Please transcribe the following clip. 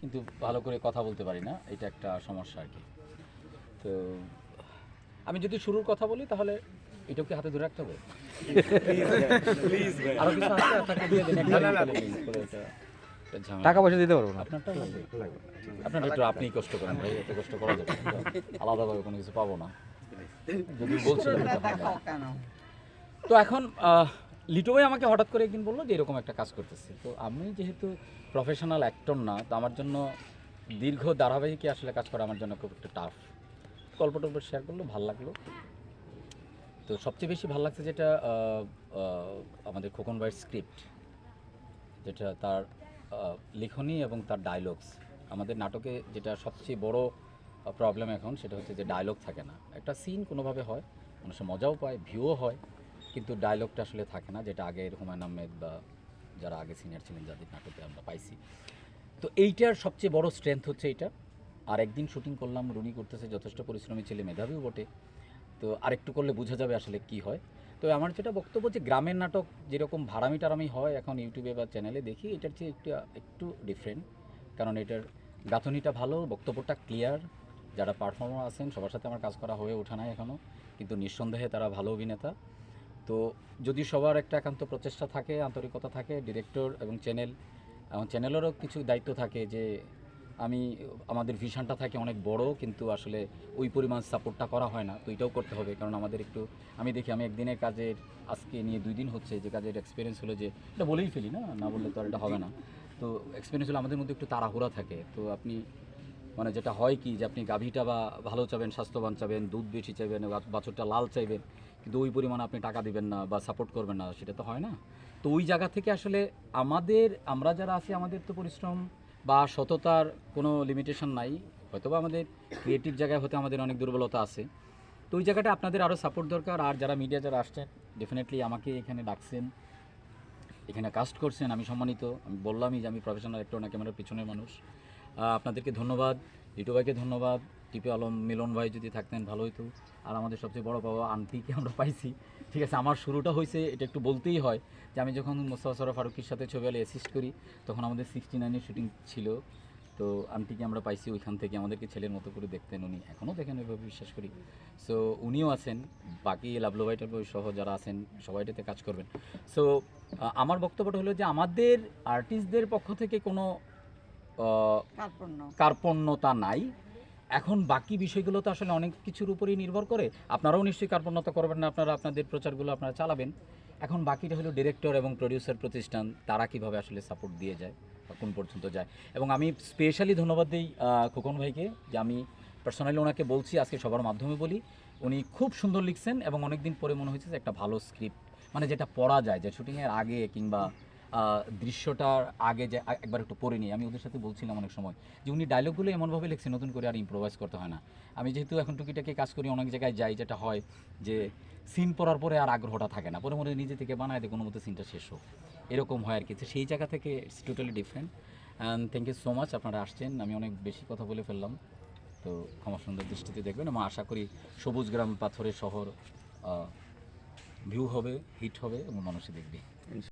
কিন্তু ভালো করে কথা বলতে পারি না, এটা একটা সমস্যা আর কি। তো আমি যদি শুরুর কথা বলি তাহলে এটাকে হাতে ধরে রাখতে হবে। আরো কিছু আছে আপনাকে দিয়ে দিন, একটা link করে এটা ঝামেলা। টাকা পয়সা দিতে পারবো না। আপনারটা লাগবে? আপনার একটু আপনিই কষ্ট করেন ভাই, এত কষ্ট করা যাবে না। আলাদাভাবে কোনো কিছু পাবো না যদি বলছিলাম এটা হয় না। তো এখন লিটো ভাই আমাকে হঠাৎ করে একদিন বললো যে এরকম একটা কাজ করতেছি। তো আমি যেহেতু প্রফেশনাল অ্যাক্টর না, তো আমার জন্য দীর্ঘ ধারাবাহিকে আসলে কাজ করা আমার জন্য খুব একটা টাফ। গল্প টল্প শেয়ার করলো, ভালো লাগলো। তো সবচেয়ে বেশি ভালো লাগছে যেটা আমাদের খোকন ভাইয়ের স্ক্রিপ্ট, যেটা তার লিখনী এবং তার ডায়লগস। আমাদের নাটকে যেটা সবচেয়ে বড় প্রবলেম এখন সেটা হচ্ছে যে ডায়লগ থাকে না। একটা সিন কোনোভাবে হয়, মানুষের মজাও পায়, ভিউও হয়, কিন্তু ডায়লগটা আসলে থাকে না, যেটা আগে হুমায়ুন আহমেদ বা যারা আগে সিনিয়র ছিলেন যাদের নাটকে আমরা পাইছি। তো এইটার সবচেয়ে বড় স্ট্রেংথ হচ্ছে এইটা। আর একদিন শুটিং করলাম, রুনি করতেছে, যথেষ্ট পরিশ্রমী ছেলে, মেধাবীও বটে। তো আরেকটু করলে বোঝা যাবে আসলে কি হয়। তো আমার যেটা বক্তব্য যে গ্রামের নাটক যেরকম ভাড়ামি টারামি হয় এখন ইউটিউবে বা চ্যানেলে দেখি, এটার চেয়ে একটু ডিফারেন্ট। কারণ এটার গাঁথনিটা ভালো, বক্তব্যটা ক্লিয়ার, যারা পারফর্মার আছেন সবার সাথে আমার কাজ করা হয়ে ওঠা নাই এখনও, কিন্তু নিঃসন্দেহে তারা ভালো অভিনেতা। তো যদি সবার একটা একান্ত প্রচেষ্টা থাকে, আন্তরিকতা থাকে, ডিরেক্টর এবং চ্যানেলেরও কিছু দায়িত্ব থাকে যে আমাদের ভিশনটা থাকে অনেক বড়, কিন্তু আসলে ওই পরিমাণ সাপোর্টটা করা হয় না। তো এটাও করতে হবে, কারণ আমাদের একটু আমি একদিনের কাজের আজকে নিয়ে 2 দিন হচ্ছে, যে কাজের এক্সপিরিয়েন্স হলো যে এটা বলেই ফেলি, না বললে তো আর এটা হবে না। তো এক্সপিরিয়েন্স হলো আমাদের মধ্যে একটু তাড়াহুড়া থাকে। তো আপনি মানে যেটা হয় কি যে আপনি গাভীটা বা ভালো চাবেন, স্বাস্থ্যবান চাবেন, দুধ বেশি চাইবেন, বাছুরটা লাল চাইবেন, কিন্তু ওই পরিমাণ আপনি টাকা দিবেন না বা সাপোর্ট করবেন না, সেটা তো হয় না। তো ওই জায়গা থেকে আসলে আমরা যারা আছি আমাদের তো পরিশ্রম বা সততার কোনো লিমিটেশন নাই। হয়তোবা আমাদের ক্রিয়েটিভ জায়গায় হতে আমাদের অনেক দুর্বলতা আছে। তো ওই জায়গাটা আপনাদের আরও সাপোর্ট দরকার। আর যারা মিডিয়া যারা আসছেন, ডেফিনেটলি আমাকে এখানে ডাকছেন, এখানে কাস্ট করছেন, আমি সম্মানিত। আমি বললামই যে আমি প্রফেশনাল অ্যাক্টর না, ক্যামেরার পিছনের মানুষ। আপনাদেরকে ধন্যবাদ, লিটু ভাইকে ধন্যবাদ, টিপে আলম মিলন ভাই যদি থাকতেন ভালো হতো। আর আমাদের সবচেয়ে বড় পাওয়া আন্টিকে আমরা পাইছি। ঠিক আছে, আমার শুরুটা হয়েছে, এটা একটু বলতেই হয় যে আমি যখন মোস্তফা সরোয়ার ফারুকের সাথে ছবি আলে অ্যাসিস্ট করি, তখন আমাদের 69-এর শুটিং ছিল। তো আন্টিকে আমরা পাইছি ওইখান থেকে, আমাদেরকে ছেলের মতো করে দেখতেন উনি, এখনও দেখেন ওইভাবে বিশ্বাস করি। সো উনিও আছেন, বাকি লাভলো ভাই টাভলো সহ যারা আছেন সবাইটাতে কাজ করবেন। সো আমার বক্তব্যটা হলো যে আমাদের আর্টিস্টদের পক্ষ থেকে কোনো কার্পণ্যতা নাই। এখন বাকি বিষয়গুলো তো আসলে অনেক কিছুর উপরেই নির্ভর করে। আপনারাও নিশ্চয়ই কার্পণ্যতা করবেন না, আপনারা আপনাদের প্রচারগুলো আপনারা চালাবেন। এখন বাকিটা হলো ডিরেক্টর এবং প্রডিউসার প্রতিষ্ঠান, তারা কিভাবে আসলে সাপোর্ট দিয়ে যায় বা কোন পর্যন্ত যায়। এবং আমি স্পেশালি ধন্যবাদ দিই খোকন ভাইকে, যে আমি পার্সোনালি ওনাকে বলছি, আজকে সবার মাধ্যমে বলি, উনি খুব সুন্দর লিখছেন এবং অনেক দিন পরে মনে হয়েছে যে একটা ভালো স্ক্রিপ্ট, মানে যেটা পড়া যায়, যে শুটিংয়ের আগে কিংবা দৃশ্যটার আগে যে একবার একটু পড়ে নিই। আমি ওদের সাথে বলছিলাম অনেক সময় যে উনি ডায়লগগুলো এমনভাবে লিখছে নতুন করে আর ইম্প্রোভাইজ করতে হয় না। আমি যেহেতু এখন টুকিটাকি কাজ করি, অনেক জায়গায় যাই, যেটা হয় যে সিন পড়ার পরে আর আগ্রহটা থাকে না, পরে মনে নিজে থেকে বানায় দেয় কোনো মতো সিনটা শেষ হোক, এরকম হয় আর কি। তো সেই জায়গা থেকে it's totally different. And thank you so much, আপনারা আসছেন। আমি অনেক বেশি কথা বলে ফেললাম, তো ক্ষমা সুন্দর দৃষ্টিতে দেখবেন এবং আশা করি সবুজ গ্রাম পাথরের শহর ভিউ হবে, হিট হবে এবং মানুষই দেখবে।